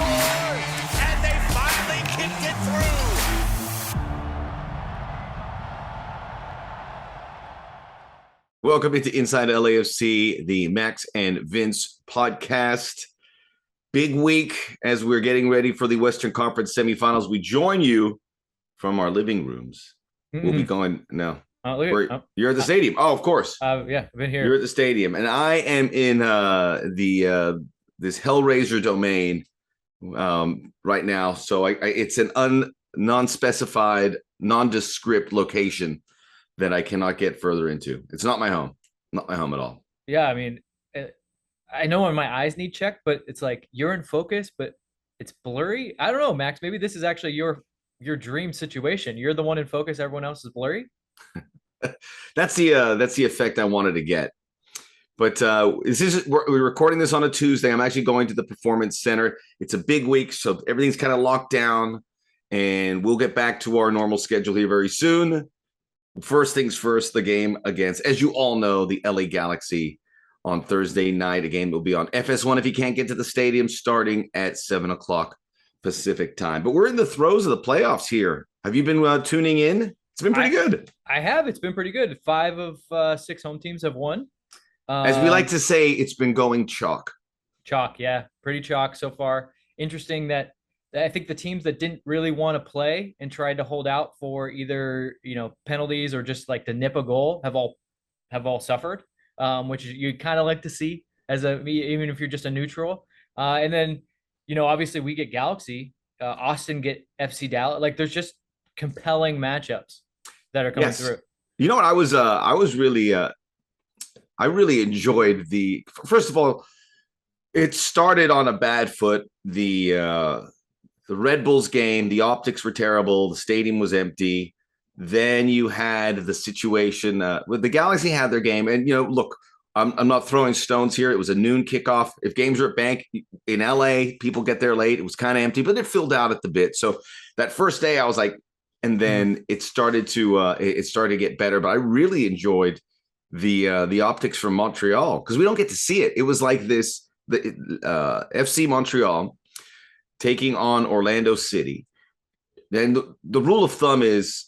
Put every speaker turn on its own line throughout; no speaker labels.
score! And they finally kicked it through!
Welcome into Inside LAFC, the Max and Vince podcast. Big week as we're getting ready for the Western Conference semifinals. We join you from our living rooms. We'll be going now. You're at the stadium. Oh, of course.
Yeah, I've been here.
You're at the stadium, and I am in this Hellraiser domain right now. So it's an non-specified, nondescript location that I cannot get further into. It's not my home. Not my home at all.
Yeah, I mean, I know when my eyes need checked, but it's like you're in focus, but it's blurry. I don't know, Max. Maybe this is actually your dream situation. You're the one in focus, everyone else is blurry.
That's the effect I wanted to get. But we're recording this on a Tuesday. I'm actually going to the Performance Center. It's a big week, so everything's kind of locked down, and we'll get back to our normal schedule here very soon. First things first, the game against, as you all know, the LA Galaxy on Thursday night. A game will be on FS1 if you can't get to the stadium, starting at 7 o'clock Pacific time. But we're in the throes of the playoffs here. Have you been tuning in? It's been pretty good.
I have. It's been pretty good. 5 of 6 home teams have won.
As we like to say, it's been going chalk.
Chalk, yeah. Pretty chalk so far. Interesting that I think the teams that didn't really want to play and tried to hold out for either, penalties or just like to nip a goal have all suffered, which you kind of like to see even if you're just a neutral. And then, obviously we get Galaxy, Austin get FC Dallas. Like there's just compelling matchups that are coming through.
You know what? I really enjoyed first of all, it started on a bad foot. The Red Bulls game, the optics were terrible. The stadium was empty. Then you had the situation with the Galaxy had their game. And, look, I'm not throwing stones here. It was a noon kickoff. If games are at Bank in LA, people get there late. It was kind of empty, but it filled out at the bit. So that first day I was like, and then it started to get better. But I really enjoyed the optics from Montreal because we don't get to see it. It was like the FC Montreal taking on Orlando City. Then the rule of thumb is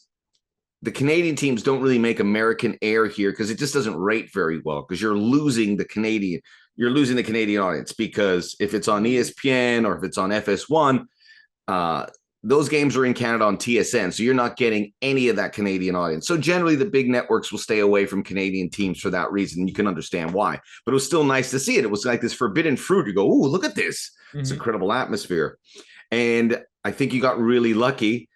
the Canadian teams don't really make American air here because it just doesn't rate very well because you're losing the Canadian audience because if it's on ESPN or if it's on FS1, those games are in Canada on TSN, so you're not getting any of that Canadian audience. So generally the big networks will stay away from Canadian teams for that reason. You can understand why. But it was still nice to see it. It was like this forbidden fruit. You go, ooh, look at this. Mm-hmm. It's incredible atmosphere. And I think you got really lucky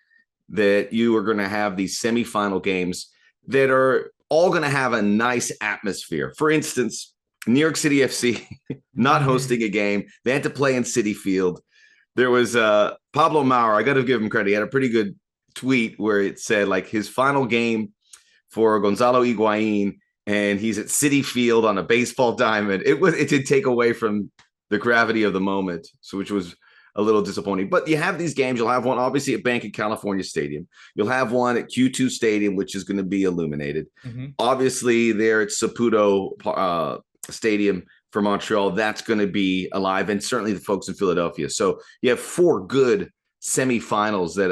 that you are going to have these semifinal games that are all going to have a nice atmosphere. For instance, New York City FC not hosting a game. They had to play in Citi Field. There was Pablo Maurer. I got to give him credit. He had a pretty good tweet where it said like his final game for Gonzalo Higuain, and he's at Citi Field on a baseball diamond. It did take away from the gravity of the moment, which was a little disappointing. But you have these games. You'll have one obviously at Bank of California Stadium. You'll have one at Q2 Stadium, which is going to be illuminated. Mm-hmm. Obviously, there at Saputo Stadium for Montreal, that's going to be alive, and certainly the folks in Philadelphia. So you have 4 good semifinals that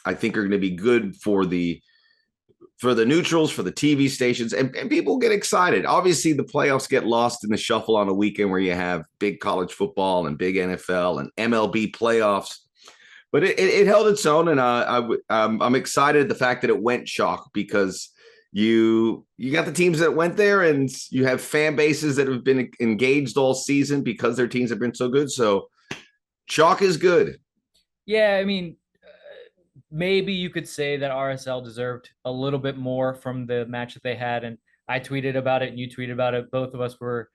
I think are going to be good for the neutrals, for the TV stations, and people get excited. Obviously, the playoffs get lost in the shuffle on a weekend where you have big college football and big NFL and MLB playoffs. But it held its own, and I'm excited the fact that it went chalk because you got the teams that went there, and you have fan bases that have been engaged all season because their teams have been so good. So chalk is good.
Yeah, I mean, maybe you could say that RSL deserved a little bit more from the match that they had. And I tweeted about it and you tweeted about it. Both of us were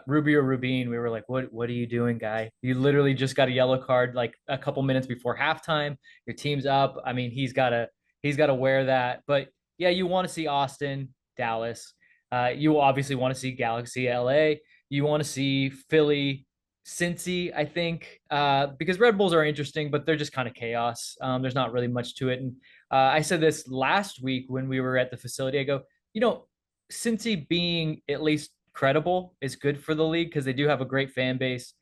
Ruby or Rubin. We were like, what are you doing, guy? You literally just got a yellow card like a couple minutes before halftime. Your team's up. I mean, he's got to wear that. But yeah, you want to see Austin, Dallas. You obviously want to see Galaxy, LA. You want to see Philly, Cincy, I think, because Red Bulls are interesting, but they're just kind of chaos. There's not really much to it. And I said this last week when we were at the facility. I go, Cincy being at least credible is good for the league because they do have a great fan base.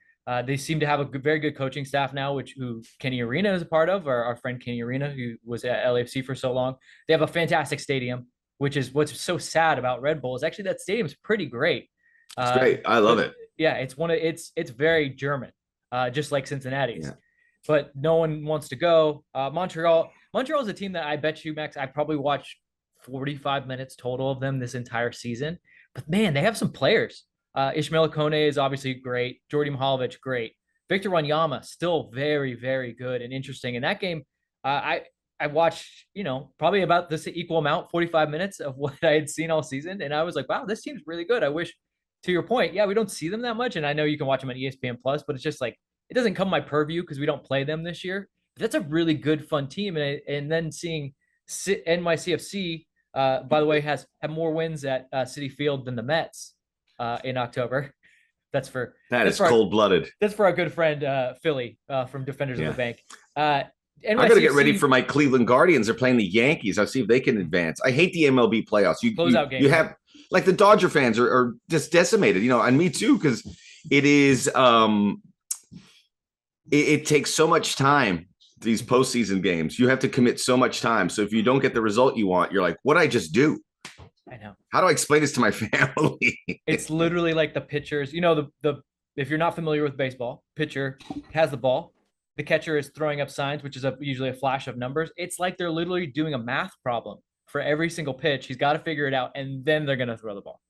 They seem to have a very good coaching staff now, who Kenny Arena is a part of, our friend Kenny Arena, who was at LAFC for so long. They have a fantastic stadium, which is what's so sad about Red Bull is actually that stadium's pretty great.
It's great. I love it.
Yeah, it's very German, just like Cincinnati's.
Yeah.
But no one wants to go. Montreal is a team that I bet you, Max, I probably watched 45 minutes total of them this entire season. But man, they have some players. Ishmael Kone is obviously great. Jordi Mihalovic, great. Victor Wanyama, still very, very good and interesting. In that game, I watched, probably about this equal amount, 45 minutes of what I had seen all season. And I was like, wow, this team's really good. I wish, to your point, yeah, we don't see them that much. And I know you can watch them on ESPN Plus, but it's just like, it doesn't come my purview because we don't play them this year. But that's a really good, fun team. And then seeing NYCFC, by the way, have more wins at Citi Field than the Mets in October. That's
cold-blooded.
That's for our good friend Philly from Defenders of the Bank.
I got to get ready for my Cleveland Guardians. They're playing the Yankees. I'll see if they can advance. I hate the MLB playoffs. You have like the Dodger fans are just decimated, and me too, because it is it takes so much time. These postseason games, you have to commit so much time. So if you don't get the result you want, you're like, what did I just do?
I know.
How do I explain this to my family?
It's literally like the pitchers. If you're not familiar with baseball, pitcher has the ball. The catcher is throwing up signs, which is usually a flash of numbers. It's like they're literally doing a math problem for every single pitch. He's got to figure it out, and then they're going to throw the ball.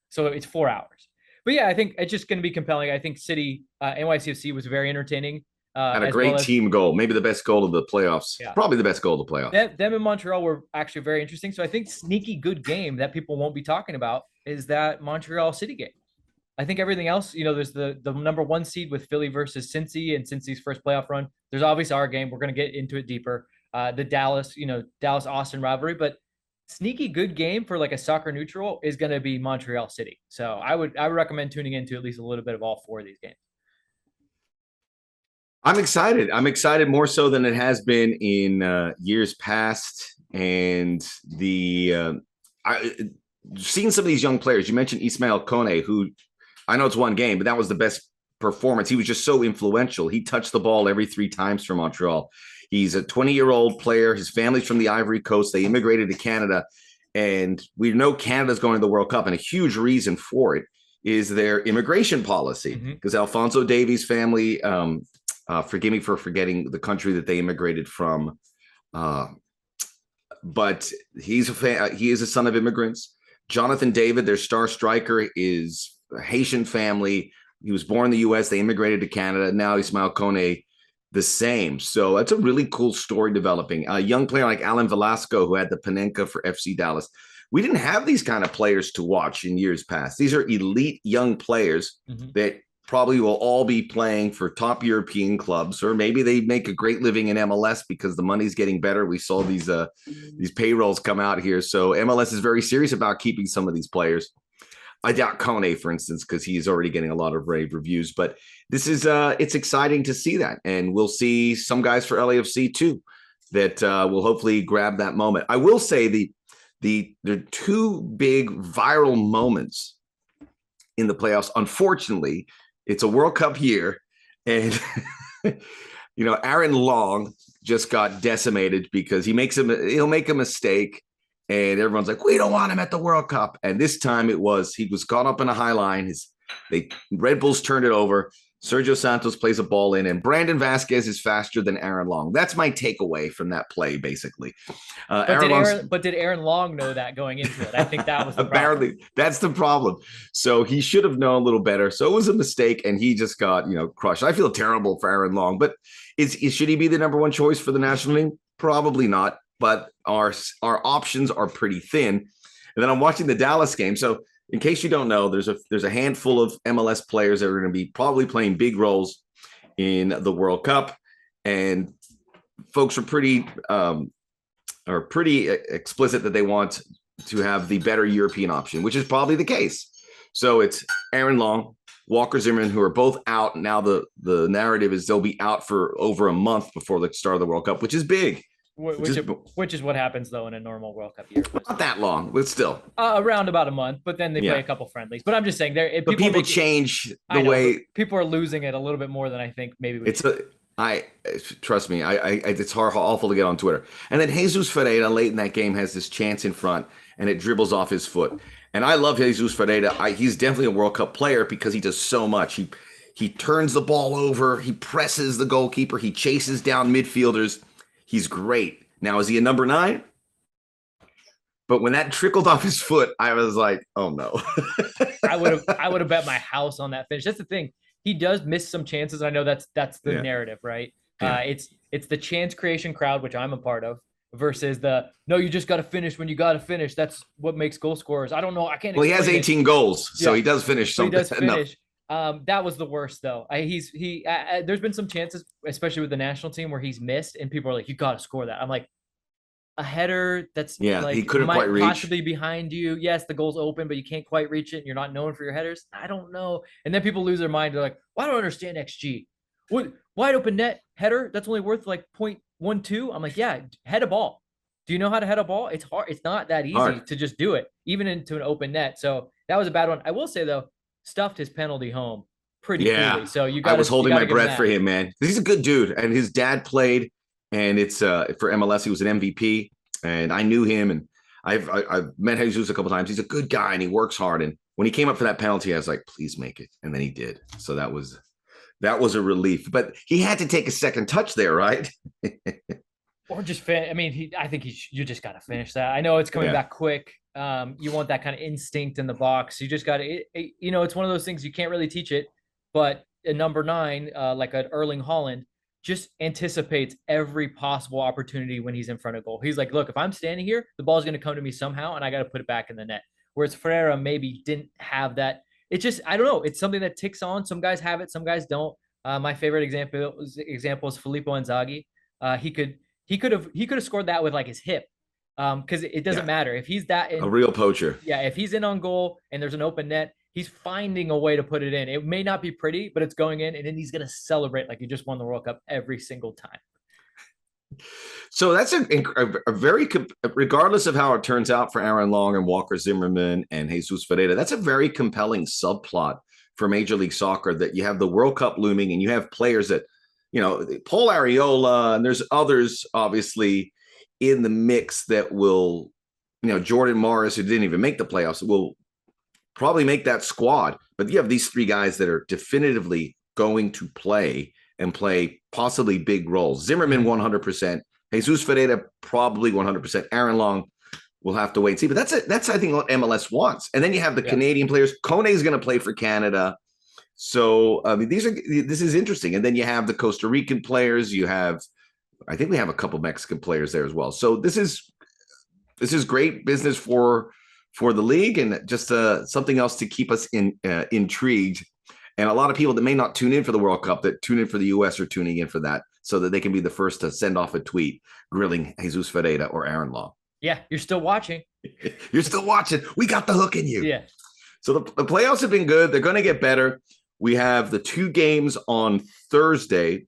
So it's 4 hours. But yeah, I think it's just going to be compelling. I think NYCFC was very entertaining.
And a great team goal, maybe the best goal of the playoffs. Yeah. Probably the best goal of the playoffs.
Them in Montreal were actually very interesting. So I think sneaky good game that people won't be talking about is that Montreal City game. I think everything else, there's the number 1 seed with Philly versus Cincy and Cincy's first playoff run. There's obviously our game. We're going to get into it deeper. The Dallas-Austin rivalry, but sneaky good game for like a soccer neutral is going to be Montreal City. So I would recommend tuning into at least a little bit of all 4 of these games.
I'm excited. I'm excited more so than it has been in years past. And I've seen some of these young players. You mentioned Ismail Kone, who I know it's 1 game, but that was the best performance. He was just so influential. He touched the ball every 3 times for Montreal. He's a 20-year-old player. His family's from the Ivory Coast. They immigrated to Canada. And we know Canada's going to the World Cup. And a huge reason for it is their immigration policy. Because Alphonso Davies' family forgive me for forgetting the country that they immigrated from. But he is a son of immigrants. Jonathan David, their star striker, is a Haitian family. He was born in the U.S. They immigrated to Canada. Now Ismail Kone, the same. So that's a really cool story developing. A young player like Alan Velasco, who had the Panenka for FC Dallas. We didn't have these kind of players to watch in years past. These are elite young players that probably will all be playing for top European clubs, or maybe they make a great living in MLS because the money's getting better. We saw these payrolls come out here. So MLS is very serious about keeping some of these players. I doubt Kone, for instance, because he's already getting a lot of rave reviews, but this is it's exciting to see that. And we'll see some guys for LAFC too, that will hopefully grab that moment. I will say there are 2 big viral moments in the playoffs. Unfortunately, it's a World Cup year, and Aaron Long just got decimated because he'll make a mistake, and everyone's like, we don't want him at the World Cup. And this time he was caught up in a high line. Red Bulls turned it over. Sergio Santos plays a ball in, and Brandon Vasquez is faster than Aaron Long. That's my takeaway from that play, basically.
But did Aaron Long know that going into it? I think that was the
apparently problem. That's the problem. So he should have known a little better. So it was a mistake, and he just got crushed. I feel terrible for Aaron Long, but should he be the number 1 choice for the national team? Probably not. But our options are pretty thin. And then I'm watching the Dallas game. So in case you don't know, there's a handful of MLS players that are going to be probably playing big roles in the World Cup, and folks are pretty explicit that they want to have the better European option, which is probably the case. So it's Aaron Long, Walker Zimmerman, who are both out now. The narrative is they'll be out for over a month before the start of the World Cup, which is big.
which which is what happens though in a normal World Cup year.
Not that long, but still
Around about a month. But then they play a couple friendlies. But I'm just saying, there
people change the
know,
way
people are losing it a little bit more than I think maybe.
Trust me, it's awful to get on Twitter. And then Jesus Ferreira late in that game has this chance in front, and it dribbles off his foot. And I love Jesus Ferreira. He's definitely a World Cup player because he does so much. He turns the ball over. He presses the goalkeeper. He chases down midfielders. He's great. Now, is he a number 9? But when that trickled off his foot, I was like, oh no.
I would have bet my house on that finish. That's the thing. He does miss some chances. I know that's the narrative, right? Yeah. It's the chance creation crowd, which I'm a part of, versus no, you just got to finish when you got to finish. That's what makes goal scorers. I don't know. I can't.
Well, he has 18 goals, so he does finish something.
He does finish. That was the worst though. There's been some chances, especially with the national team, where he's missed, and people are like, "You got to score that." I'm like, a header that's like
he couldn't quite reach.
Possibly behind you. Yes, the goal's open, but you can't quite reach it, and you're not known for your headers. I don't know. And then people lose their mind. They're like, "Well, I don't understand XG. What wide open net header that's only worth like 0.12?" I'm like, "Yeah, head a ball. Do you know how to head a ball? It's hard. It's not that easy to just do it, even into an open net." So that was a bad one. I will say though, stuffed his penalty home pretty coolly. So I
was holding my breath for him, man. He's a good dude, and his dad played. And it's for MLS. He was an MVP, and I knew him, and I've met Jesus a couple times. He's a good guy, and he works hard. And when he came up for that penalty, I was like, "Please make it," and then he did. So that was a relief. But he had to take a second touch there, right?
Or just I mean, I think you just got to finish that. I know it's coming back quick. You want that kind of instinct in the box. You just got to. It's one of those things you can't really teach it. But a number 9, like an Erling Haaland, just anticipates every possible opportunity when he's in front of goal. He's like, look, if I'm standing here, the ball's going to come to me somehow, and I got to put it back in the net. Whereas Ferreira maybe didn't have that. It's just, I don't know. It's something that ticks on. Some guys have it, some guys don't. My favorite example is Filippo Inzaghi. He could have scored that with like his hip. Because it doesn't matter if he's a
real poacher.
Yeah, if he's in on goal and there's an open net, he's finding a way to put it in. It may not be pretty, but it's going in, and then he's going to celebrate like he just won the World Cup every single time.
So that's a very, regardless of how it turns out for Aaron Long and Walker Zimmerman and Jesus Ferreira, that's a very compelling subplot for Major League Soccer, that you have the World Cup looming and you have players that, Paul Arriola, and there's others obviously in the mix that will, Jordan Morris, who didn't even make the playoffs, will probably make that squad. But you have these 3 guys that are definitively going to play possibly big roles. Zimmerman 100%, Jesus Ferreira probably 100%. Aaron Long will have to wait and see. But that's I think what MLS wants. And then you have the Canadian players. Kone is going to play for Canada. So I mean, this is interesting. And then you have the Costa Rican players. I think we have a couple Mexican players there as well. So this is great business for the league, and just something else to keep us intrigued. And a lot of people that may not tune in for the World Cup, that tune in for the U.S. are tuning in for that, so that they can be the first to send off a tweet grilling Jesus Ferreira or Aaron Long.
Yeah, you're still watching.
You're still watching. We got the hook in you.
Yeah.
So the playoffs have been good. They're going to get better. We have the 2 games on Thursday.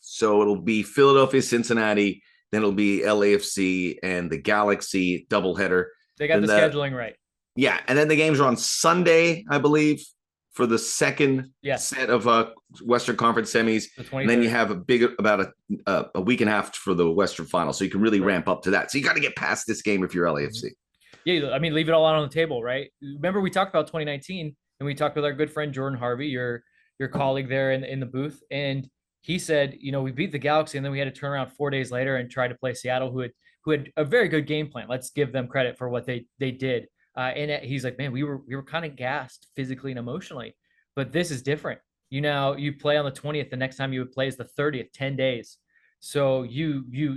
So it'll be Philadelphia, Cincinnati. Then it'll be LAFC and the Galaxy doubleheader.
They got the scheduling right.
Yeah, and then the games are on Sunday, I believe, for the second set of Western Conference semis. And then you have about a week and a half for the Western final. So you can really ramp up to that. So you got to get past this game if you're LAFC.
Yeah, I mean, leave it all out on the table, right? Remember we talked about 2019, and we talked with our good friend Jordan Harvey, your colleague there in the booth, and he said, we beat the Galaxy, and then we had to turn around 4 days later and try to play Seattle, who had a very good game plan. Let's give them credit for what they did. And he's like, man, we were kind of gassed physically and emotionally, but this is different. You play on the 20th. The next time you would play is the 30th, 10 days. So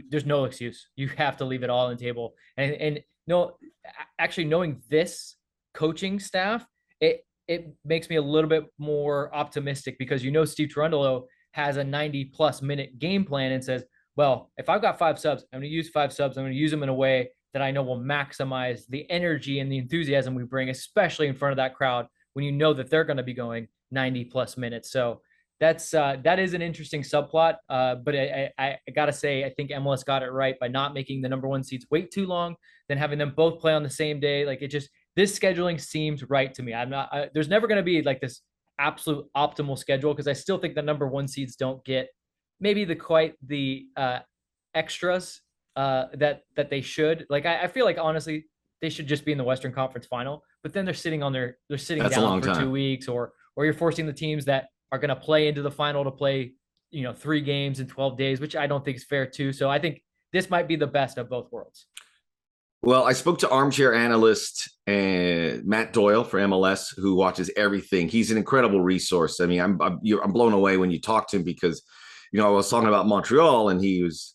there's no excuse. You have to leave it all on the table. And no, actually knowing this coaching staff, it makes me a little bit more optimistic, because Steve Cherundolo has a 90+ minute game plan and says, well, if I've got 5 subs, I'm going to use 5 subs. I'm going to use them in a way that I know will maximize the energy and the enthusiasm we bring, especially in front of that crowd when you know that they're going to be going 90+ minutes. So that is an interesting subplot. But I gotta say, I think MLS got it right by not making the number one seeds wait too long, then having them both play on the same day. Like, it just, this scheduling seems right to me. There's never going to be like this absolute optimal schedule, because I still think the number one seeds don't get maybe the extras that they should. Like, I feel like, honestly, they should just be in the Western Conference Final. But then they're sitting
That's a
down
long
for
time.
2 weeks, or you're forcing the teams that are going to play into the final to play 3 games in 12 days, which I don't think is fair too. So I think this might be the best of both worlds.
Well, I spoke to armchair analyst and Matt Doyle for MLS, who watches everything. He's an incredible resource. I mean, I'm blown away when you talk to him, because, I was talking about Montreal, and he was,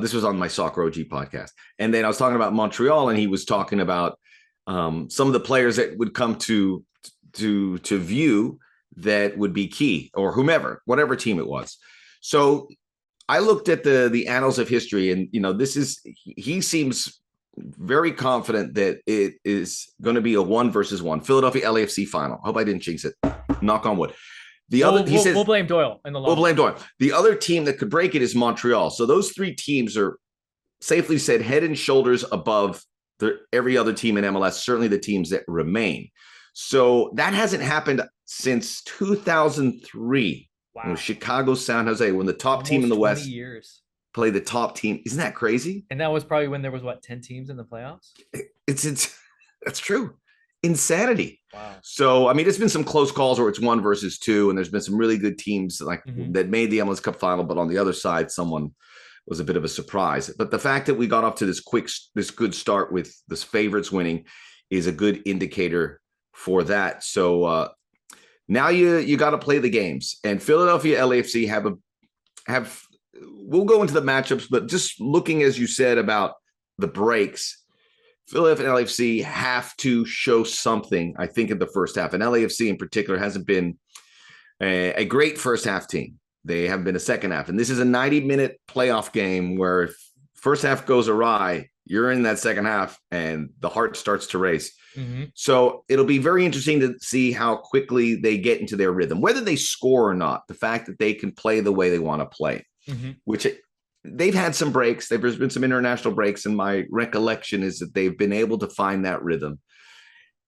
this was on my Soccer OG podcast, and then I was talking about Montreal, and he was talking about some of the players that would come to view that would be key, or whatever team it was. So I looked at the annals of history, and he seems very confident that it is going to be a 1-versus-1 Philadelphia LAFC final. Hope I didn't jinx it. Knock on wood.
We'll blame Doyle in the long.
We'll blame Doyle. The other team that could break it is Montreal. So those 3 teams are, safely said, head and shoulders above every other team in MLS. Certainly the teams that remain. So that hasn't happened since 2003.
Wow.
Chicago, San Jose, when the top team in the West
years.
Play the top team. Isn't that crazy?
And that was probably when there was 10 teams in the playoffs.
It's that's true. Insanity.
Wow.
So, I mean, it's been some close calls where it's 1-versus-2, and there's been some really good teams that made the MLS Cup final, but on the other side, someone was a bit of a surprise. But the fact that we got off to this good start with this favorites winning is a good indicator for that. So now you got to play the games, and Philadelphia LAFC have. We'll go into the matchups, but just looking, as you said, about the breaks, Philadelphia and LAFC have to show something, I think, in the first half. And LAFC in particular hasn't been a great first half team. They have been a second half. And this is a 90-minute playoff game where if first half goes awry, you're in that second half and the heart starts to race.
Mm-hmm.
So it'll be very interesting to see how quickly they get into their rhythm, whether they score or not. The fact that they can play the way they want to play. Mm-hmm. Which they've had some breaks. There's been some international breaks, and my recollection is that they've been able to find that rhythm.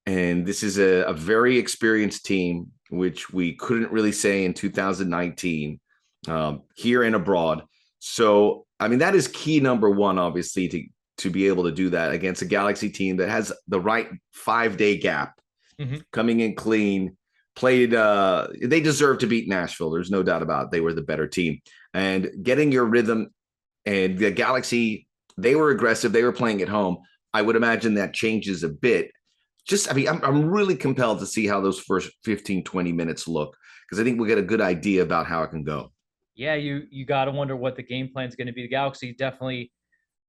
And this is a very experienced team, which we couldn't really say in 2019 here and abroad. So, I mean, that is key number one, obviously, to be able to do that against a Galaxy team that has the right 5-day gap, coming in clean. Played, they deserve to beat Nashville. There's no doubt about it. They were the better team. And getting your rhythm, and the Galaxy, they were aggressive. They were playing at home. I would imagine that changes a bit. I'm really compelled to see how those first 15, 20 minutes look, because I think we'll get a good idea about how it can go.
Yeah, you got to wonder what the game plan is going to be. The Galaxy definitely,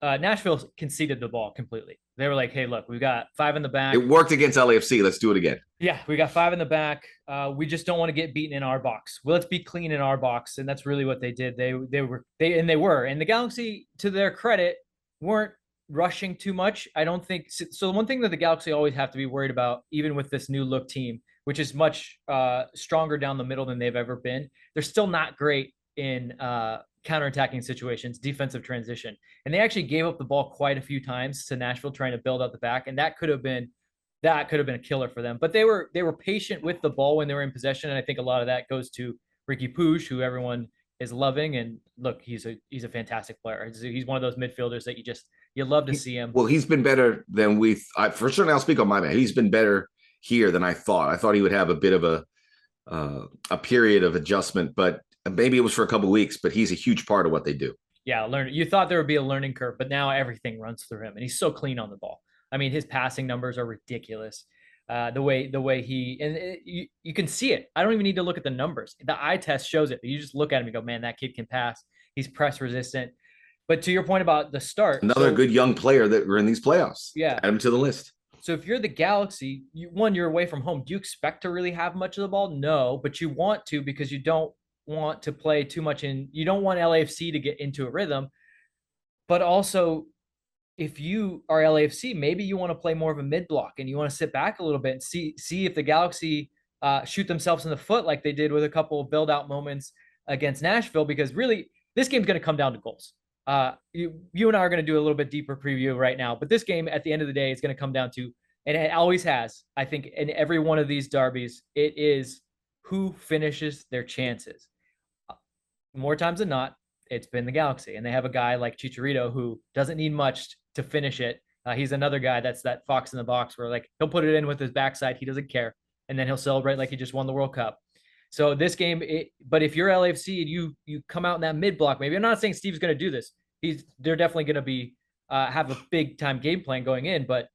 Nashville conceded the ball completely. They were like, hey, look, we've got 5 in the back.
It worked against LAFC. Let's do it again.
Yeah, we got 5 in the back. We just don't want to get beaten in our box. Well, let's be clean in our box. And that's really what they did. They were. And the Galaxy, to their credit, weren't rushing too much. I don't think so. The one thing that the Galaxy always have to be worried about, even with this new look team, which is much stronger down the middle than they've ever been, they're still not great in counterattacking situations, defensive transition. And they actually gave up the ball quite a few times to Nashville, trying to build out the back. And that could have been a killer for them. But they were patient with the ball when they were in possession. And I think a lot of that goes to Ricky Puig, who everyone is loving. And look, he's a fantastic player. He's one of those midfielders that you love to see him.
Well, he's been better than for certain. I'll speak on my man. He's been better here than I thought. I thought he would have a bit of a period of adjustment, but maybe it was for a couple of weeks, but he's a huge part of what they do.
Yeah, you thought there would be a learning curve, but now everything runs through him, and he's so clean on the ball. I mean, his passing numbers are ridiculous. The way you can see it. I don't even need to look at the numbers. The eye test shows it. You just look at him and go, man, that kid can pass. He's press resistant. But to your point about the start,
another good young player that were in these playoffs.
Yeah,
add him to the list.
So if you're the Galaxy, you're away from home. Do you expect to really have much of the ball? No, but you want to, because you don't want to play too much you don't want LAFC to get into a rhythm. But also, if you are LAFC, maybe you want to play more of a mid block and you want to sit back a little bit and see if the Galaxy shoot themselves in the foot like they did with a couple of build out moments against Nashville, because really this game's going to come down to goals. You and I are going to do a little bit deeper preview right now, but this game at the end of the day is going to come down to, and it always has, I think, in every one of these derbies, it is who finishes their chances. More times than not, it's been the Galaxy, and they have a guy like Chicharito who doesn't need much to finish it. He's another guy that's that fox in the box where like he'll put it in with his backside, he doesn't care, and then he'll celebrate like he just won the World Cup. So this game, but if you're LAFC and you come out in that mid block, maybe I'm not saying Steve's going to do this. They're definitely going to be have a big time game plan going in, but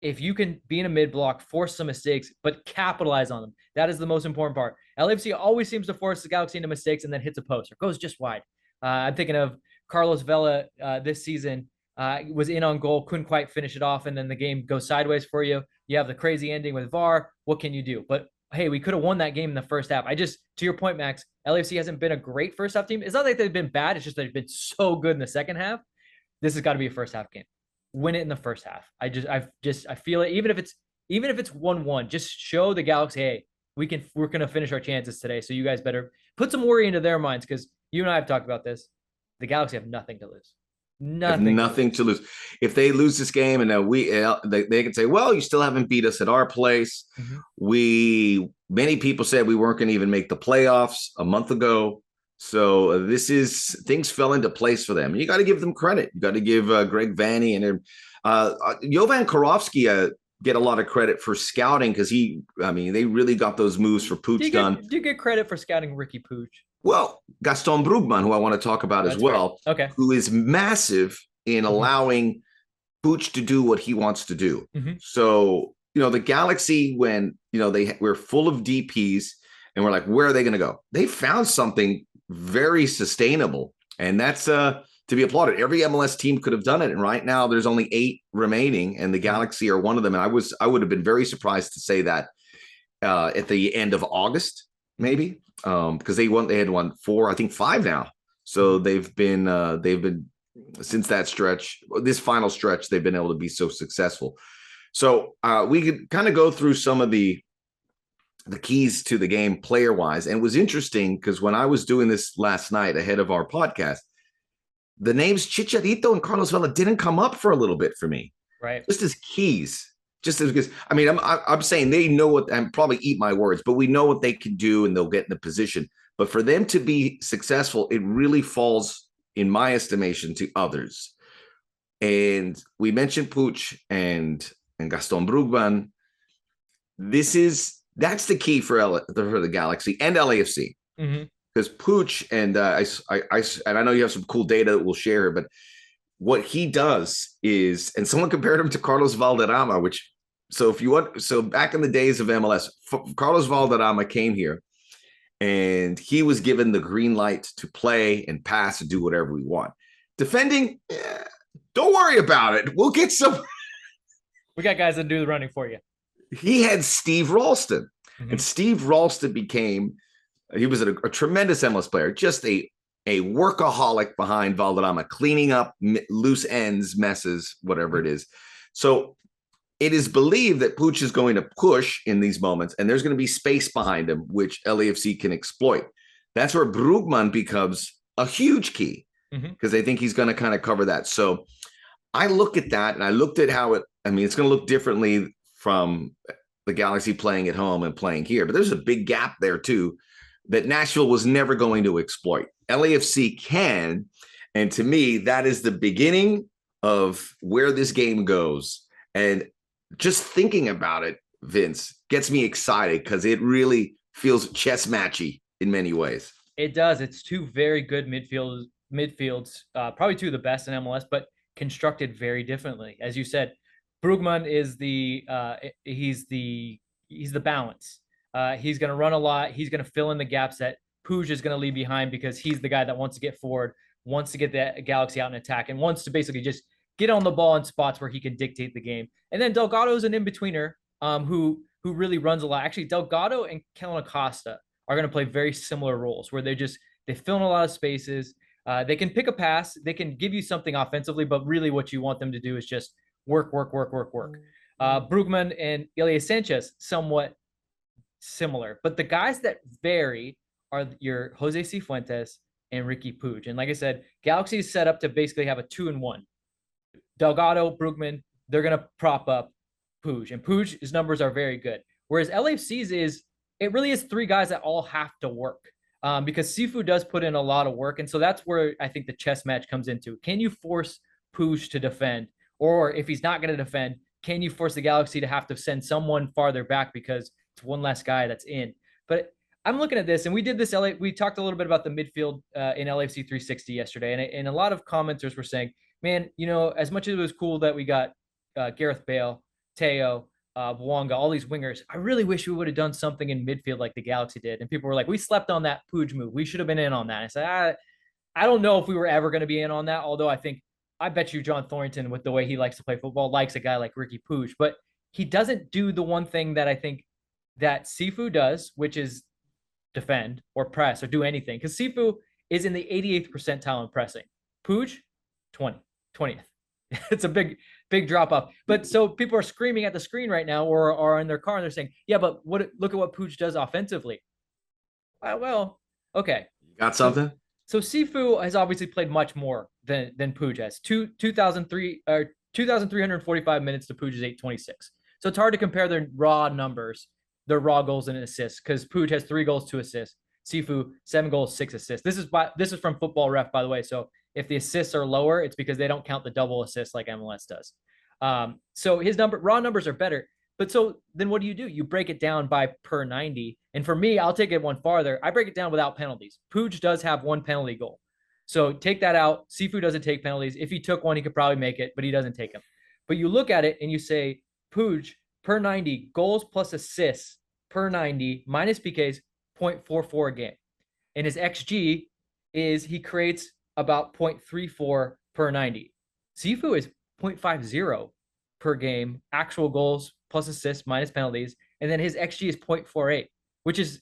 if you can be in a mid block, force some mistakes, but capitalize on them, that is the most important part. LAFC always seems to force the Galaxy into mistakes and then hits a post or goes just wide. I'm thinking of Carlos Vela this season. Was in on goal, couldn't quite finish it off, and then the game goes sideways for you. You have the crazy ending with VAR. What can you do? But hey, we could have won that game in the first half. To your point, Max, LAFC hasn't been a great first half team. It's not like they've been bad. It's just they've been so good in the second half. This has got to be a first half game. Win it in the first half. I feel it. Even if it's 1-1, just show the Galaxy, hey, we're gonna finish our chances today. So you guys better put some worry into their minds, because you and I have talked about this. The Galaxy have nothing to lose.
Nothing to lose. If they lose this game, and they can say, well, you still haven't beat us at our place. Mm-hmm. Many people said we weren't going to even make the playoffs a month ago. So things fell into place for them. And you got to give them credit. You got to give Greg Vanney and Jovan Karofsky get a lot of credit for scouting, because they really got those moves for Pooch done.
Do you get credit for scouting Ricky Pooch?
Well, Gaston Brugman, who I want to talk about as well, who is massive in allowing Pooch to do what he wants to do. Mm-hmm. So, the Galaxy, when, we're full of DPs and we're like, where are they going to go? They found something very sustainable, and that's to be applauded. Every MLS team could have done it. And right now there's only 8 remaining, and the Galaxy are one of them. And I would have been very surprised to say that at the end of August, maybe. Because they had won 4, I think 5 now. So they've been since that stretch, this final stretch, they've been able to be so successful. So we could kind of go through some of the keys to the game player wise. And it was interesting because when I was doing this last night ahead of our podcast, the names Chicharito and Carlos Vela didn't come up for a little bit for me.
Right.
Just as keys. Just because, I'm saying they know what, and probably eat my words, but we know what they can do and they'll get in the position. But for them to be successful, it really falls, in my estimation, to others. And we mentioned Pooch and Gaston Brugman. That's the key for the Galaxy and LAFC. Because Pooch and I know you have some cool data that we'll share, but what he does is, and someone compared him to Carlos Valderrama, so back in the days of MLS, Carlos Valderrama came here and he was given the green light to play and pass and do whatever we want. Defending, don't worry about it. We'll get some.
We got guys that do the running for you.
He had Steve Ralston, and Steve Ralston he was a tremendous MLS player, just a workaholic behind Valderrama, cleaning up loose ends, messes, whatever it is. So it is believed that Pooch is going to push in these moments, and there's going to be space behind him, which LAFC can exploit. That's where Brugman becomes a huge key, because I think he's going to kind of cover that. So I look at that, and I looked at how it's going to look differently from the Galaxy playing at home and playing here. But there's a big gap there, too, that Nashville was never going to exploit. LAFC can, and to me, that is the beginning of where this game goes. And just thinking about it, Vince, gets me excited because it really feels chess matchy in many ways.
It does. It's 2 very good midfields, probably 2 of the best in MLS, but constructed very differently. As you said, Brugman is he's the balance. He's going to run a lot. He's going to fill in the gaps that Pooch is going to leave behind, because he's the guy that wants to get forward, wants to get the Galaxy out and attack, and wants to basically just get on the ball in spots where he can dictate the game. And then Delgado's an in-betweener who really runs a lot. Actually, Delgado and Kellen Acosta are going to play very similar roles, where they fill in a lot of spaces. They can pick a pass. They can give you something offensively, but really what you want them to do is just work. Brugman and Ilya Sanchez somewhat similar, but the guys that vary are your Jose Cifuentes and Ricky Puig. And like I said, Galaxy is set up to basically have a 2-1. Delgado, Brugman, they're going to prop up Puig, and Puig's numbers are very good. Whereas LAFC's it really is three guys that all have to work, because Sifu does put in a lot of work. And so that's where I think the chess match comes into. Can you force Puig to defend? Or if he's not going to defend, can you force the Galaxy to have to send someone farther back because it's one less guy that's in? But I'm looking at this, and we did this. We talked a little bit about the midfield in LAFC 360 yesterday, and a lot of commenters were saying, man, as much as it was cool that we got Gareth Bale, Teo, Bwanga, all these wingers, I really wish we would have done something in midfield like the Galaxy did. And people were like, we slept on that Puig move. We should have been in on that. I said, I don't know if we were ever going to be in on that, although I bet you John Thornton, with the way he likes to play football, likes a guy like Ricky Puig. But he doesn't do the one thing that I think that Sifu does, which is defend or press or do anything. Because Sifu is in the 88th percentile in pressing. Puig, 20th. It's a big drop off. But so people are screaming at the screen right now, or in their car, and they're saying, yeah, but look at what Puig does offensively. Well, okay.
You got something?
So Sifu has obviously played much more than Puig has. 2,345 minutes to Puig's 826. So it's hard to compare their raw numbers, their raw goals and assists, because Puig has 3 goals, 2 assists. Sifu, 7 goals, 6 assists. This is from Football Ref, by the way. So if the assists are lower, it's because they don't count the double assists like MLS does. So his raw numbers are better. But so then what do? You break it down by per 90. And for me, I'll take it one farther. I break it down without penalties. Puig does have 1 penalty goal. So take that out. Sifu doesn't take penalties. If he took one, he could probably make it, but he doesn't take them. But you look at it and you say, Puig, per 90, goals plus assists per 90 minus PKs, 0.44 a game. And his XG is he creates about 0.34 per 90. Sifu is 0.50 per game, actual goals plus assists minus penalties. And then his XG is 0.48, which is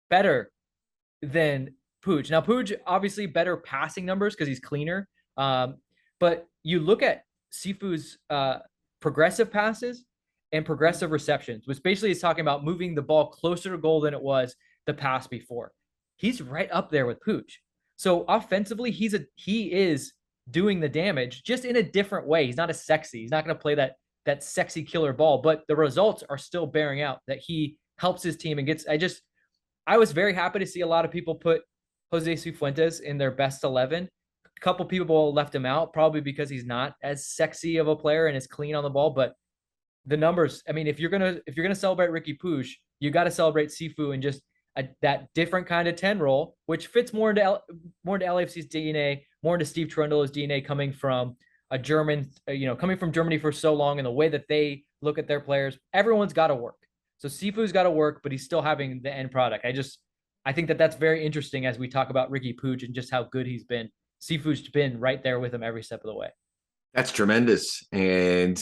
better than Puig. Now, Puig, obviously better passing numbers because he's cleaner. But you look at Sifu's progressive passes and progressive receptions, which basically is talking about moving the ball closer to goal than it was the pass before. He's right up there with Puig. So offensively, he is doing the damage just in a different way. He's not as sexy. He's not going to play that sexy killer ball, but the results are still bearing out that he helps his team and gets. I was very happy to see a lot of people put Jose Cifuentes in their best 11. A couple people left him out, probably because he's not as sexy of a player and is clean on the ball. But the numbers, I mean, if you're gonna celebrate Ricky Puig, you got to celebrate Sifu and just that different kind of 10 role, which fits more into LAFC's DNA, more into Steve Trundle's DNA, coming from a German, coming from Germany for so long, and the way that they look at their players. Everyone's got to work. So Sifu's got to work, but he's still having the end product. I think that's very interesting as we talk about Ricky Puig and just how good he's been. Sifu's been right there with him every step of the way.
That's tremendous. And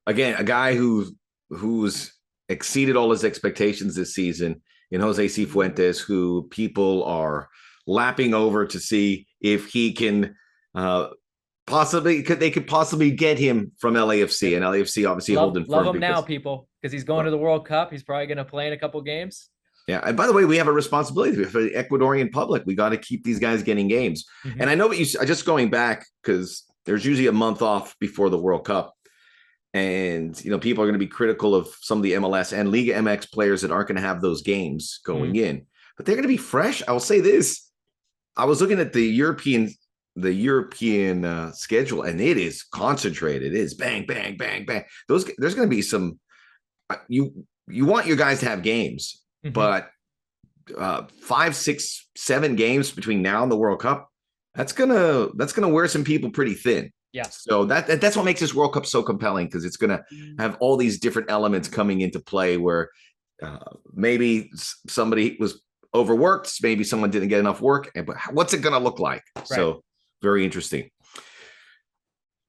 again, a guy who's exceeded all his expectations this season in Jose Cifuentes, who people are lapping over to see if he can they could possibly get him from LAFC, and LAFC obviously holding firm.
Love him now, people, because he's going to the World Cup. He's probably going to play in a couple games.
Yeah, and by the way, we have a responsibility for the Ecuadorian public. We got to keep these guys getting games. Mm-hmm. And I know what just going back, because there's usually a month off before the World Cup. And, people are going to be critical of some of the MLS and Liga MX players that aren't going to have those games going in, but they're going to be fresh. I will say this. I was looking at the European schedule, and it is concentrated. It is bang, bang, bang, bang. There's going to be some, you want your guys to have games, but 5, 6, 7 games between now and the World Cup, that's going to wear some people pretty thin.
Yeah.
So that's what makes this World Cup so compelling, because it's going to have all these different elements coming into play where maybe somebody was overworked, maybe someone didn't get enough work, but what's it going to look like? Right. So very interesting.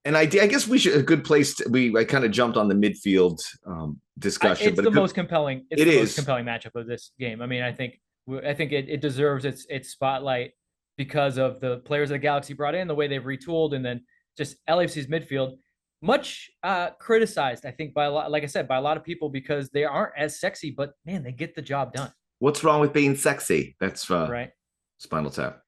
And I guess we should, a good place I kind of jumped on the midfield discussion.
It's
but
the most compelling. It's the most compelling matchup of this game. I mean, I think it deserves its spotlight because of the players that the Galaxy brought in, the way they've retooled, and then just LAFC's midfield. much criticized, I think, by a lot, like I said, by a lot of people because they aren't as sexy, but man, they get the job done.
What's wrong with being sexy? That's
Right?
Spinal Tap.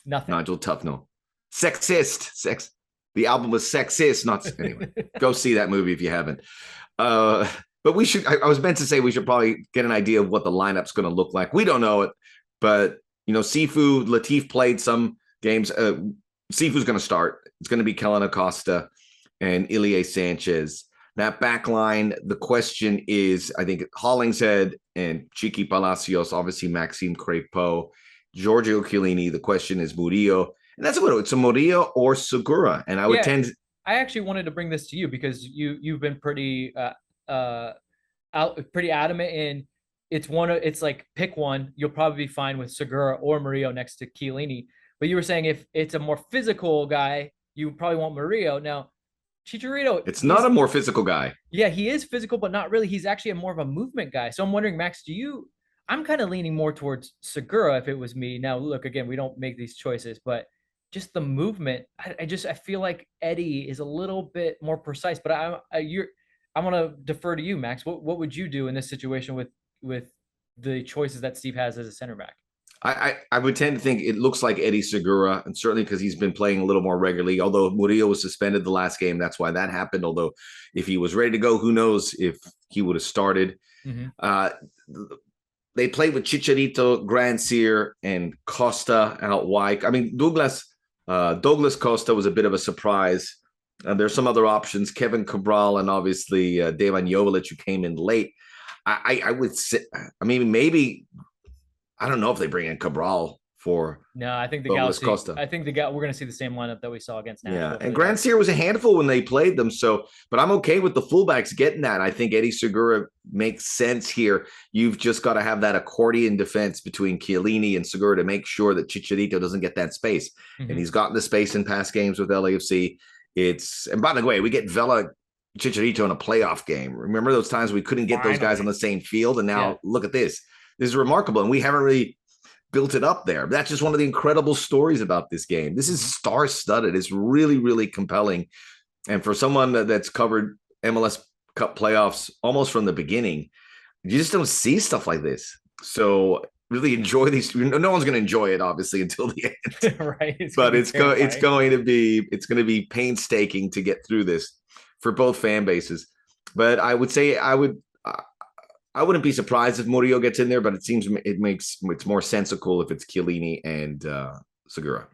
Nothing.
Nigel Tufnell. Sexist. Sex. The album was sexist. Not anyway. Go see that movie if you haven't. But we should. I was meant to say we should probably get an idea of what the lineup's going to look like. We don't know it, but Sifu Latif played some games. Sifu's going to start. It's going to be Kellen Acosta and Ilie Sanchez. That back line, the question is, I think Hollingshead and Chiqui Palacios, obviously Maxime Crepeau, Giorgio Chiellini. The question is Murillo. And that's what it's a Murillo or Segura. And I would tend.
I actually wanted to bring this to you because you've been pretty pretty adamant in it's like pick one. You'll probably be fine with Segura or Murillo next to Chiellini. But you were saying if it's a more physical guy, you probably want Murillo. Now, Chicharito.
It's not a more physical guy.
Yeah, he is physical, but not really. He's actually more of a movement guy. So I'm wondering, Max, I'm kind of leaning more towards Segura if it was me. Now, look, again, we don't make these choices, but just the movement, I feel like Eddie is a little bit more precise. But I want to defer to you, Max. What would you do in this situation with the choices that Steve has as a center back?
I would tend to think it looks like Eddie Segura, and certainly because he's been playing a little more regularly. Although Murillo was suspended the last game, that's why that happened. Although if he was ready to go, who knows if he would have started. Mm-hmm. They played with Chicharito, Grandsir, and Costa out wide. I mean, Douglas Costa was a bit of a surprise. There's some other options, Kevin Cabral and obviously Dejan Joveljic, who came in late. I would say, I mean, maybe, I don't know if they bring in Cabral for.
No, I think the
Douglas
Galaxy.
Costa.
I think we're going to see the same lineup that we saw against Nashville.
Yeah, and Grandsir was a handful when they played them. So, but I'm okay with the fullbacks getting that. I think Eddie Segura makes sense here. You've just got to have that accordion defense between Chiellini and Segura to make sure that Chicharito doesn't get that space. Mm-hmm. And he's gotten the space in past games with LAFC. And by the way, we get Vela Chicharito in a playoff game. Remember those times we couldn't get those guys on the same field? And now look at this. This is remarkable. And we haven't really built it up there. That's just one of the incredible stories about this game. This is star-studded. It's really, really compelling. And for someone that's covered MLS Cup playoffs almost from the beginning, you just don't see stuff like this. So really enjoy these. No one's going to enjoy it, obviously, until the end. Right. But it's going to be painstaking to get through this for both fan bases. But I would say I wouldn't be surprised if Murillo gets in there, but it seems it's more sensical if it's Chiellini and Segura.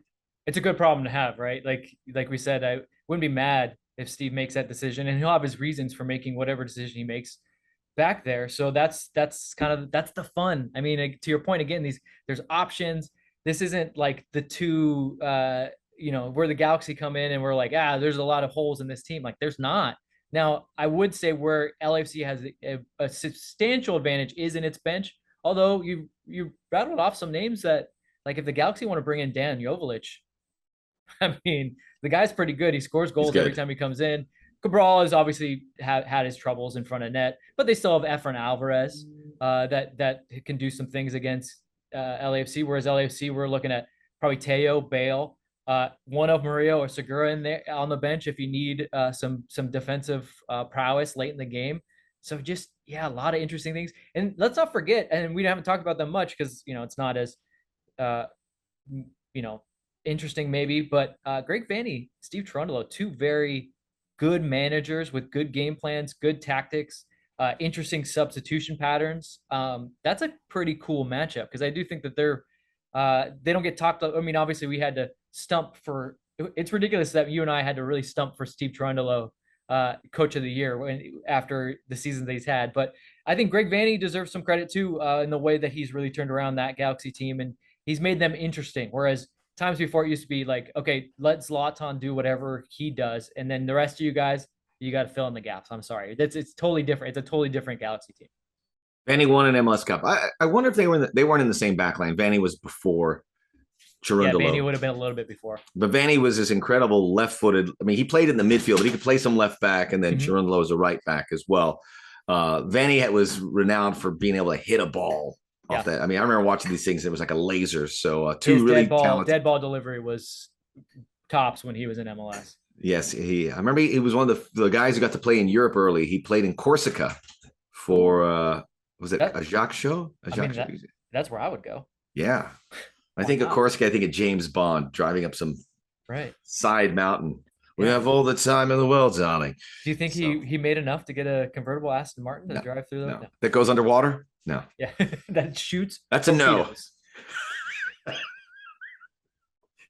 It's a good problem to have, right? Like we said, I wouldn't be mad if Steve makes that decision, and he'll have his reasons for making whatever decision he makes back there. So that's the fun. I mean, to your point again, there's options. This isn't like the two, where the Galaxy come in and we're like, there's a lot of holes in this team. Like there's not. Now, I would say where LAFC has a substantial advantage is in its bench. Although you rattled off some names that, like, if the Galaxy want to bring in Dan Joveljic, I mean, the guy's pretty good. He scores goals every time he comes in. Cabral has obviously had his troubles in front of net, but they still have Efrain Alvarez that can do some things against LAFC. Whereas LAFC, we're looking at probably Teo, Bale, one of Murillo or Segura in there on the bench if you need some defensive prowess late in the game. So just, a lot of interesting things. And let's not forget, and we haven't talked about them much because, it's not as, interesting maybe, but Greg Vanney, Steve Cherundolo, two very good managers with good game plans, good tactics, interesting substitution patterns. That's a pretty cool matchup because I do think that they don't get talked. I mean, obviously we had to stump for. It's ridiculous that you and I had to really stump for Steve Cherundolo, Coach of the Year after the season that he's had. But I think Greg Vanney deserves some credit too in the way that he's really turned around that Galaxy team and he's made them interesting. Whereas times before it used to be like, okay, let Zlatan do whatever he does, and then the rest of you guys, you got to fill in the gaps. I'm sorry, it's totally different. It's a totally different Galaxy team.
Vanney won an MLS Cup. I wonder if they weren't in the same backline. Vanney was before Cherundolo.
Yeah, Vanney would have been a little bit before.
But Vanney was this incredible left-footed. I mean, he played in the midfield, but he could play some left back, and then Cherundolo was a right back as well. Vanney was renowned for being able to hit a ball off that. I mean, I remember watching these things. It was like a laser. So
his really talented. Dead ball delivery was tops when he was in MLS.
Yes, I remember he was one of the guys who got to play in Europe early. He played in Corsica for was it
That,
Ajaccio?
I mean,
Ajaccio?
that's where I would go.
Yeah. I
Why
think of
not?
Corsica, I think of James Bond driving up some
Right.
side mountain. We
Yeah.
have all the time in the world, darling.
Do you think
So
he made enough to get a convertible Aston Martin to
no,
drive through the?
no.
No.
That goes underwater? No.
Yeah, that shoots
That's a no.
torpedoes.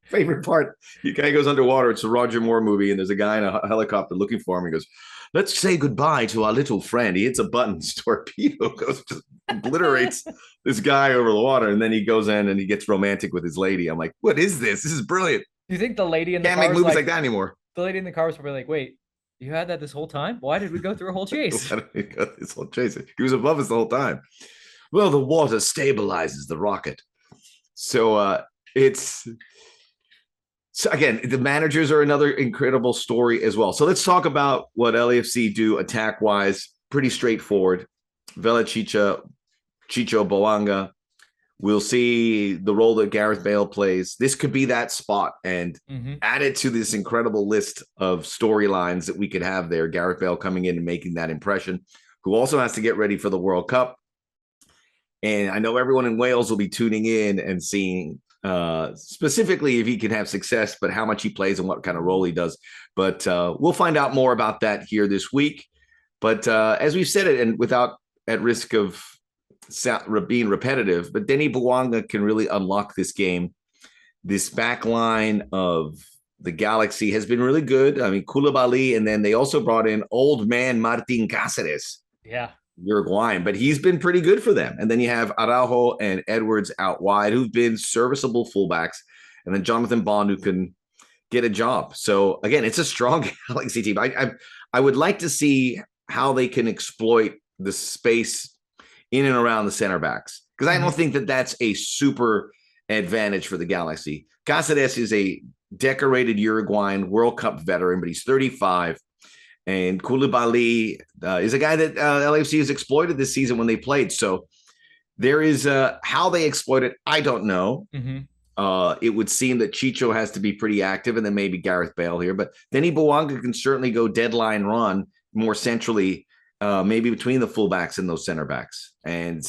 Favorite part, the guy goes underwater. It's a Roger Moore movie, and there's a guy in a helicopter looking for him. He goes, "Let's say goodbye to our little friend." He hits a button, torpedo goes, just obliterates this guy over the water, and then he goes in and he gets romantic with his lady. I'm like, what is this? This is brilliant.
Do you think the lady in the
Can't
car
make
was
movies
like,
like that anymore.
the lady in the car was probably like, wait, you had that this whole time? Why did we go through a whole chase?
This whole chase. He was above us the whole time. Well, the water stabilizes the rocket. So it's so again, the managers are another incredible story as well. So let's talk about what LAFC do attack wise. Pretty straightforward. Vela Chicha, Chicho Boanga. We'll see the role that Gareth Bale plays. This could be that spot and added to this incredible list of storylines that we could have there. Gareth Bale coming in and making that impression, who also has to get ready for the World Cup. And I know everyone in Wales will be tuning in and seeing specifically if he can have success, but how much he plays and what kind of role he does. But we'll find out more about that here this week. But as we've said it, and without at risk of being repetitive, but Denny Bouanga can really unlock this game. This back line of the Galaxy has been really good. I mean, Koulibaly, and then they also brought in old man Martin Cáceres.
Yeah.
Uruguayan, but he's been pretty good for them. And then you have Araujo and Edwards out wide, who've been serviceable fullbacks, and then Jonathan Bond, who can get a job. So again, it's a strong Galaxy team. I would like to see how they can exploit the space in and around the center backs, because I don't think that that's a super advantage for the Galaxy. Cáceres is a decorated Uruguayan World Cup veteran, but he's 35. And Koulibaly is a guy that LAFC has exploited this season when they played. So there is how they exploit it. I don't know. It would seem that Chicho has to be pretty active, and then maybe Gareth Bale here. But Denny Bouanga can certainly go deadline run more centrally, maybe between the fullbacks and those center backs. And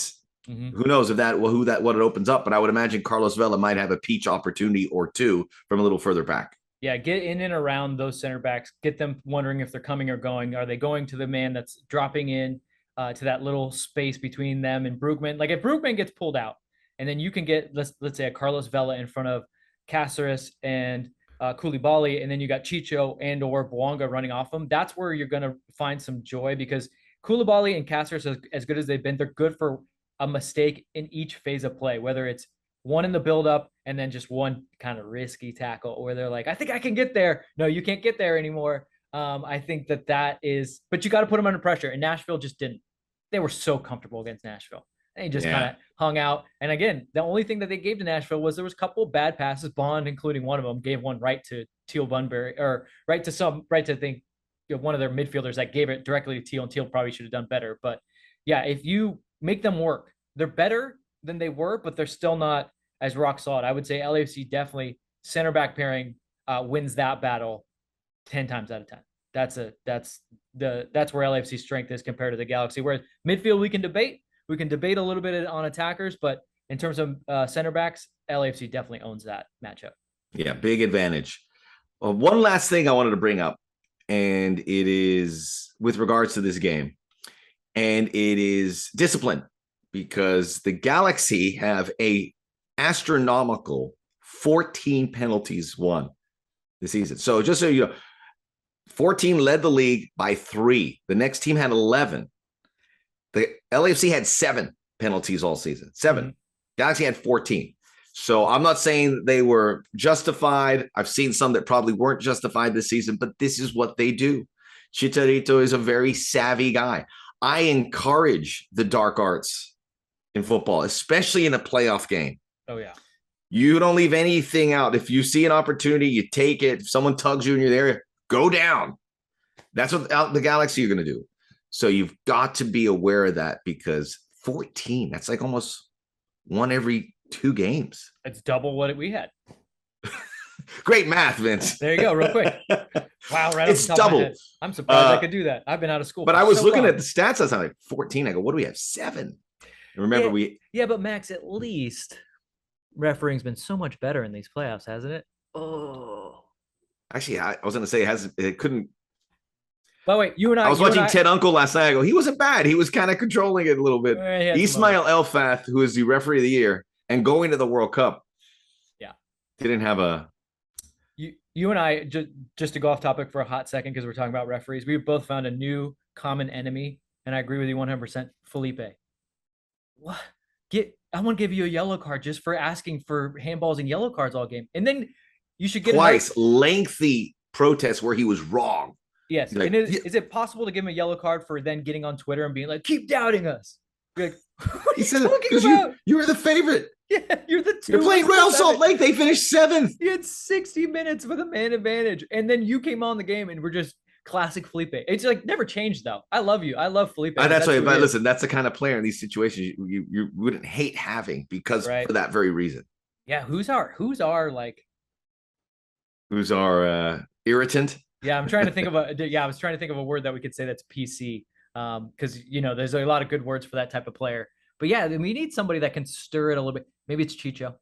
who knows if that what it opens up. But I would imagine Carlos Vela might have a peach opportunity or two from a little further back.
Yeah, get in and around those center backs. Get them wondering if they're coming or going. Are they going to the man that's dropping in to that little space between them and Brugman? Like if Brugman gets pulled out, and then you can get let's say a Carlos Vela in front of Cáceres and Koulibaly, and then you got Chicho and or Bouanga running off them. That's where you're going to find some joy, because Koulibaly and Cáceres, as good as they've been, they're good for a mistake in each phase of play, whether it's one in the buildup and then just one kind of risky tackle where they're like, I think I can get there. No, you can't get there anymore. I think that is, but you got to put them under pressure. And Nashville just didn't. They were so comfortable against Nashville. They just kind of hung out. And again, the only thing that they gave to Nashville was there was a couple of bad passes. Bond, including one of them, gave one right to Teal Bunbury, or right to think one of their midfielders that gave it directly to Teal, and Teal probably should have done better. But yeah, if you make them work, they're better than they were, but they're still not as rock solid. I would say LAFC definitely center back pairing wins that battle 10 times out of 10. That's where LAFC's strength is compared to the Galaxy. Whereas midfield, we can debate a little bit on attackers, but in terms of center backs, LAFC definitely owns that matchup.
Yeah, big advantage. One last thing I wanted to bring up, and it is with regards to this game, and it is discipline, because the Galaxy have a astronomical 14 penalties won this season. So just so you know, 14 led the league by 3. The next team had 11. The LAFC had 7 penalties all season. 7. Galaxy had 14. So I'm not saying they were justified. I've seen some that probably weren't justified this season, but this is what they do. Chicharito is a very savvy guy. I encourage the dark arts in football, especially in a playoff game.
Oh, yeah.
You don't leave anything out. If you see an opportunity, you take it. If someone tugs you and you're there, go down. That's what the Galaxy are going to do. So you've got to be aware of that, because 14, that's like almost one every 2 games.
It's double what we had.
Great math, Vince.
There you go, real quick. Wow, right off
It's
the top of my
double.
head. I'm surprised I could do that. I've been out of school
But
for
I was
so
looking
long.
at the stats. I was like 14. I go, what do we have? 7. And remember,
Yeah, but Max, at least refereeing's been so much better in these playoffs, hasn't it? Oh.
actually, I was going to say it couldn't.
But wait,
I was watching Ted Uncle last night. I go, he wasn't bad. He was kind of controlling it a little bit. Ismail Elfath, who is the referee of the year and going to the World Cup.
Yeah.
Didn't have a.
You and I, just to go off topic for a hot second, because we're talking about referees, we both found a new common enemy, and I agree with you 100%. Felipe. What? I want to give you a yellow card just for asking for handballs and yellow cards all game. And then you should get
twice lengthy protests where he was wrong.
Yes.
Like,
and is it possible to give him a yellow card for then getting on Twitter and being like, keep doubting us? You're like, what are you talking about?
You were the favorite.
Yeah, you're the two.
You're playing Real Salt Lake. They finished 7th.
You had 60 minutes with a man advantage. And then you came on the game and we're just classic Felipe. It's like never changed, though. I love you. I love Felipe.
That's why, but listen, that's the kind of player in these situations you wouldn't hate having because for that very reason.
Yeah. Who's our
irritant?
Yeah, I'm trying to think of I was trying to think of a word that we could say that's PC. Because there's a lot of good words for that type of player. But yeah, we need somebody that can stir it a little bit. Maybe it's Chicho.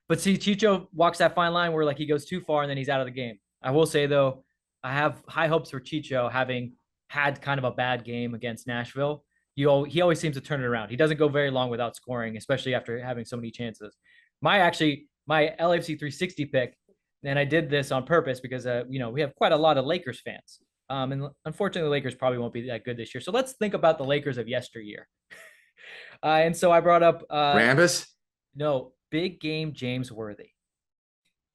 But see, Chicho walks that fine line where like he goes too far and then he's out of the game. I will say though, I have high hopes for Chicho having had kind of a bad game against Nashville. He always seems to turn it around. He doesn't go very long without scoring, especially after having so many chances. My LAFC 360 pick, and I did this on purpose because we have quite a lot of Lakers fans. And unfortunately, the Lakers probably won't be that good this year. So let's think about the Lakers of yesteryear. And so I brought up
Rambus?
No, big game James Worthy.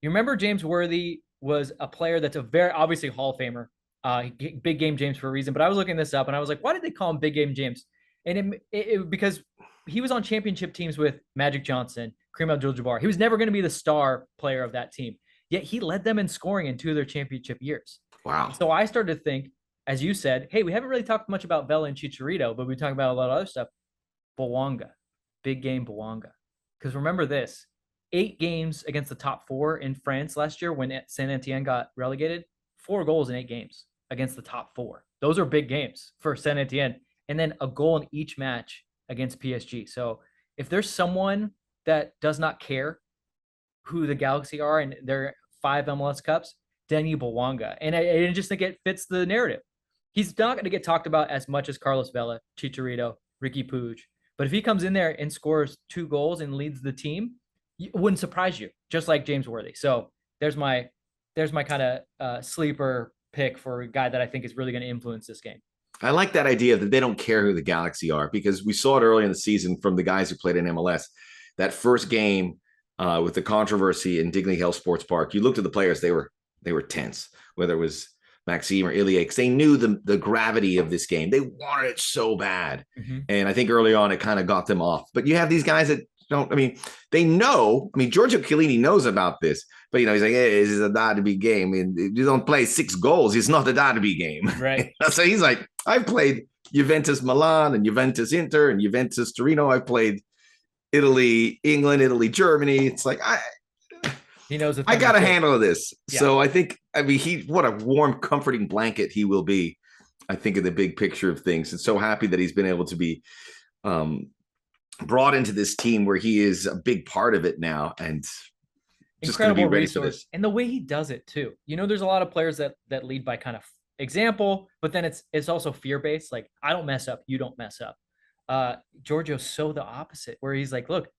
You remember James Worthy was a player that's a very obviously Hall of Famer. Big game James for a reason. But I was looking this up and I was like, why did they call him Big Game James? And because he was on championship teams with Magic Johnson, Kareem Abdul-Jabbar. He was never going to be the star player of that team. Yet he led them in scoring in 2 of their championship years.
Wow.
So I started to think, as you said, hey, we haven't really talked much about Vela and Chicharito, but we talk about a lot of other stuff. Bouanga, big game Bouanga. Because remember this, 8 games against the top 4 in France last year when Saint Etienne got relegated, 4 goals in 8 games against the top 4. Those are big games for Saint Etienne. And then a goal in each match against PSG. So if there's someone that does not care who the Galaxy are and their 5 MLS Cups, Denny Bouanga. And I just think it fits the narrative. He's not going to get talked about as much as Carlos Vela, Chicharito, Ricky Puig. But if he comes in there and scores 2 goals and leads the team, it wouldn't surprise you, just like James Worthy. So there's my kind of sleeper pick for a guy that I think is really going to influence this game.
I like that idea that they don't care who the Galaxy are because we saw it early in the season from the guys who played in MLS. That first game with the controversy in Dignity Health Sports Park, you looked at the players, they were tense, whether it was Maxime or Ilya, because they knew the gravity of this game. They wanted it so bad. Mm-hmm. And I think early on it kind of got them off. But you have these guys that don't, they know. Giorgio Chiellini knows about this, but he's like, hey, this is a derby game. You don't play 6 goals. It's not a derby game.
Right.
So he's like, I've played Juventus Milan and Juventus Inter and Juventus Torino. I've played Italy, England, Italy, Germany. It's like,
he knows.
I got a handle of this. Yeah. So I think, what a warm, comforting blanket he will be, I think, in the big picture of things. And so happy that he's been able to be brought into this team where he is a big part of it now. And just going to be ready for this.
And the way he does it too. There's a lot of players that lead by kind of example, but then it's also fear-based. Like, I don't mess up, you don't mess up. Giorgio's so the opposite, where he's like, look,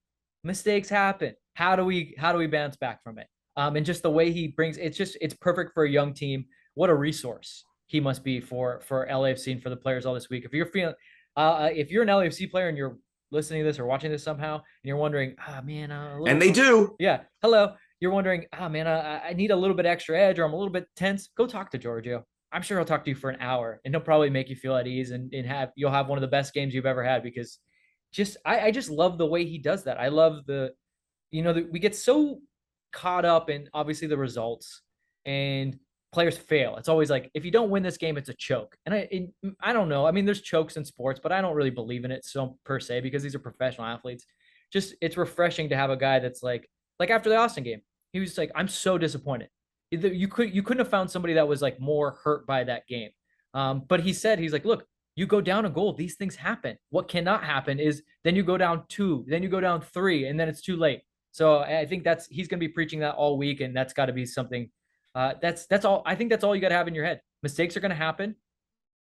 mistakes happen. How do we bounce back from it? And just the way he brings it's perfect for a young team. What a resource he must be for LAFC and for the players all this week. If you're feeling, if you're an LAFC player and you're listening to this or watching this somehow, and you're wondering,
and they do,
yeah, hello, you're wondering, I need a little bit extra edge, or I'm a little bit tense. Go talk to Giorgio. I'm sure he'll talk to you for an hour, and he'll probably make you feel at ease, and you'll have one of the best games you've ever had, because I just love the way he does that. I love we get so caught up in obviously the results, and players fail. It's always like, if you don't win this game, it's a choke. And I don't know. There's chokes in sports, but I don't really believe in it so per se, because these are professional athletes. Just, it's refreshing to have a guy that's like after the Austin game, He was like, I'm so disappointed. You couldn't have found somebody that was like more hurt by that game. But he said, he's like, look, you go down a goal, these things happen. What cannot happen is then you go down 2, then you go down 3, and then it's too late. So I think he's going to be preaching that all week, and that's got to be something. That's all. I think that's all you got to have in your head. Mistakes are going to happen,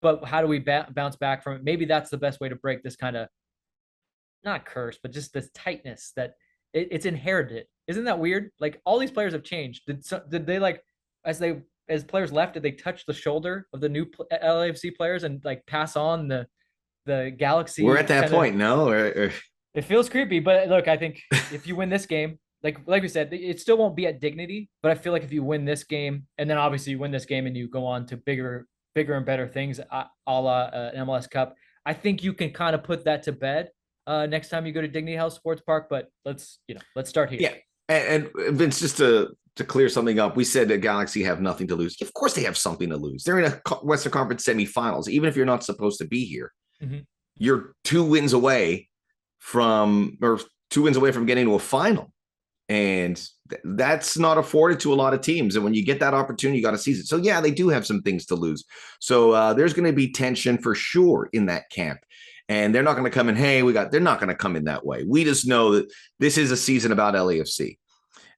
but how do we bounce back from it? Maybe that's the best way to break this kind of, not curse, but just this tightness that it's inherited. Isn't that weird? Like all these players have changed. Did they like as players left? Did they touch the shoulder of the new LAFC players and like pass on the Galaxy?
We're at that point, no?
It feels creepy, but look, I think if you win this game, like we said, it still won't be at dignity. But I feel like if you win this game, and then obviously you win this game and you go on to bigger and better things, a la MLS Cup, I think you can kind of put that to bed next time you go to Dignity Health Sports Park. But let's start here.
Yeah, and Vince, just to clear something up, we said that Galaxy have nothing to lose. Of course they have something to lose. They're in a Western Conference semifinals. Even if you're not supposed to be here, you're 2 wins away from getting to a final. And that's not afforded to a lot of teams. And when you get that opportunity, you got to seize it. So yeah, they do have some things to lose. So there's going to be tension for sure in that camp. And they're not going to come in, they're not going to come in that way. We just know that this is a season about LAFC.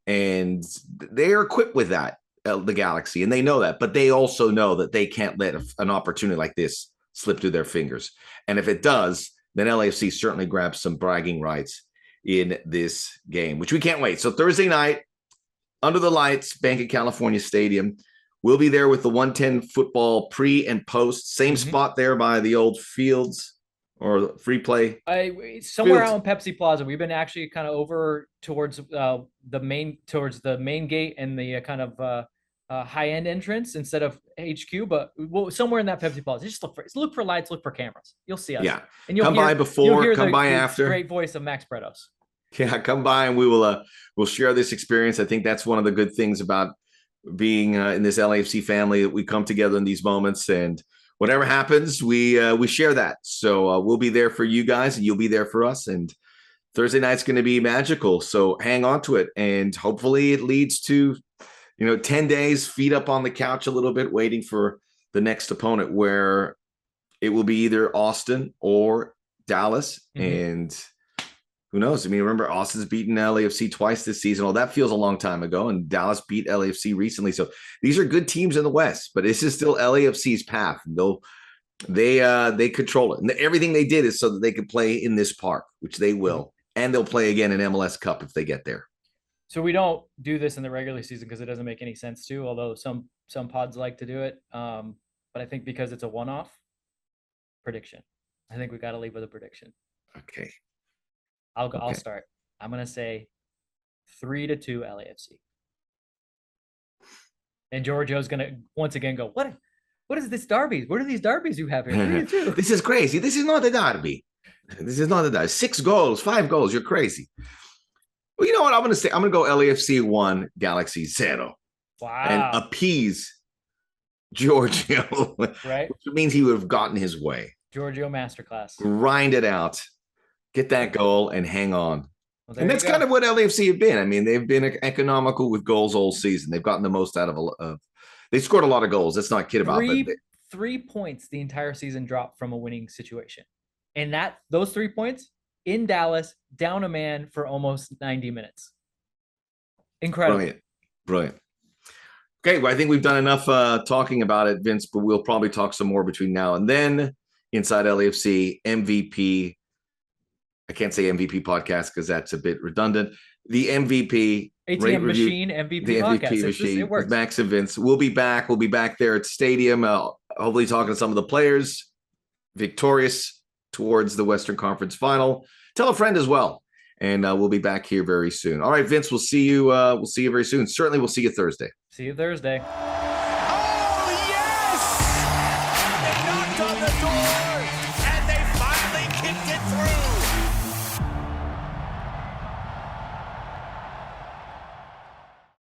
And they are equipped with that, the Galaxy, and they know that. But they also know that they can't let an opportunity like this slip through their fingers. And if it does, then LAFC certainly grabs some bragging rights in this game, which we can't wait. So Thursday night, under the lights, Bank of California Stadium. We'll be there with the 110 football pre and post. Same spot there by the old Fields or Free Play.
Somewhere out in Pepsi Plaza. We've been actually kind of over towards the main gate and the kind of high end entrance instead of HQ, but somewhere in that Pepsi Plaza. Just look for lights, look for cameras. You'll see us.
Yeah,
and you'll
come by before, come by after.
Great voice of Max Bredos.
Yeah, come by and we'll share this experience. I think that's one of the good things about being in this LAFC family, that we come together in these moments, and whatever happens, we share that. So we'll be there for you guys, and you'll be there for us. And Thursday night's going to be magical. So hang on to it, and hopefully it leads to 10 days, feet up on the couch a little bit, waiting for the next opponent, where it will be either Austin or Dallas. And who knows? I mean, remember, Austin's beaten LAFC twice this season. Well, that feels a long time ago, and Dallas beat LAFC recently. So these are good teams in the West, but this is still LAFC's path. They control it, and everything they did is so that they could play in this park, which they will, and they'll play again in MLS Cup if they get there.
So we don't do this in the regular season because it doesn't make any sense to, although some pods like to do it. But I think because it's a one-off prediction, I think we got to leave with a prediction.
Okay.
I'll start. I'm going to say 3-2 LAFC. And Giorgio's going to once again go, what is this derby? What are these derbies you have here? 3-2.
This is crazy. This is not a derby. This is not a derby. 6 goals, 5 goals. You're crazy. Well, you know what? I'm going to say, I'm going to go LAFC 1, Galaxy 0.
Wow.
And appease Giorgio.
Right.
Which means he would have gotten his way.
Giorgio masterclass.
Grind it out. Get that goal and hang on.
Well,
and that's kind of what LAFC have been. I mean, they've been economical with goals all season. They've gotten the most out of they scored a lot of goals. Let's not kid about it.
3 points the entire season dropped from a winning situation. And those 3 points in Dallas, down a man for almost 90 minutes. Incredible.
Brilliant. Okay, well, I think we've done enough talking about it, Vince, but we'll probably talk some more between now and then. Inside LAFC, MVP. I can't say MVP podcast because that's a bit redundant. The MVP
ATM machine MVP
the
podcast.
MVP machine
It works.
with Max and Vince. We'll be back. We'll be back there at the stadium. Hopefully talking to some of the players victorious towards the Western Conference final. Tell a friend as well. And we'll be back here very soon. All right, Vince, we'll see you very soon. Certainly we'll see you Thursday.
See you Thursday.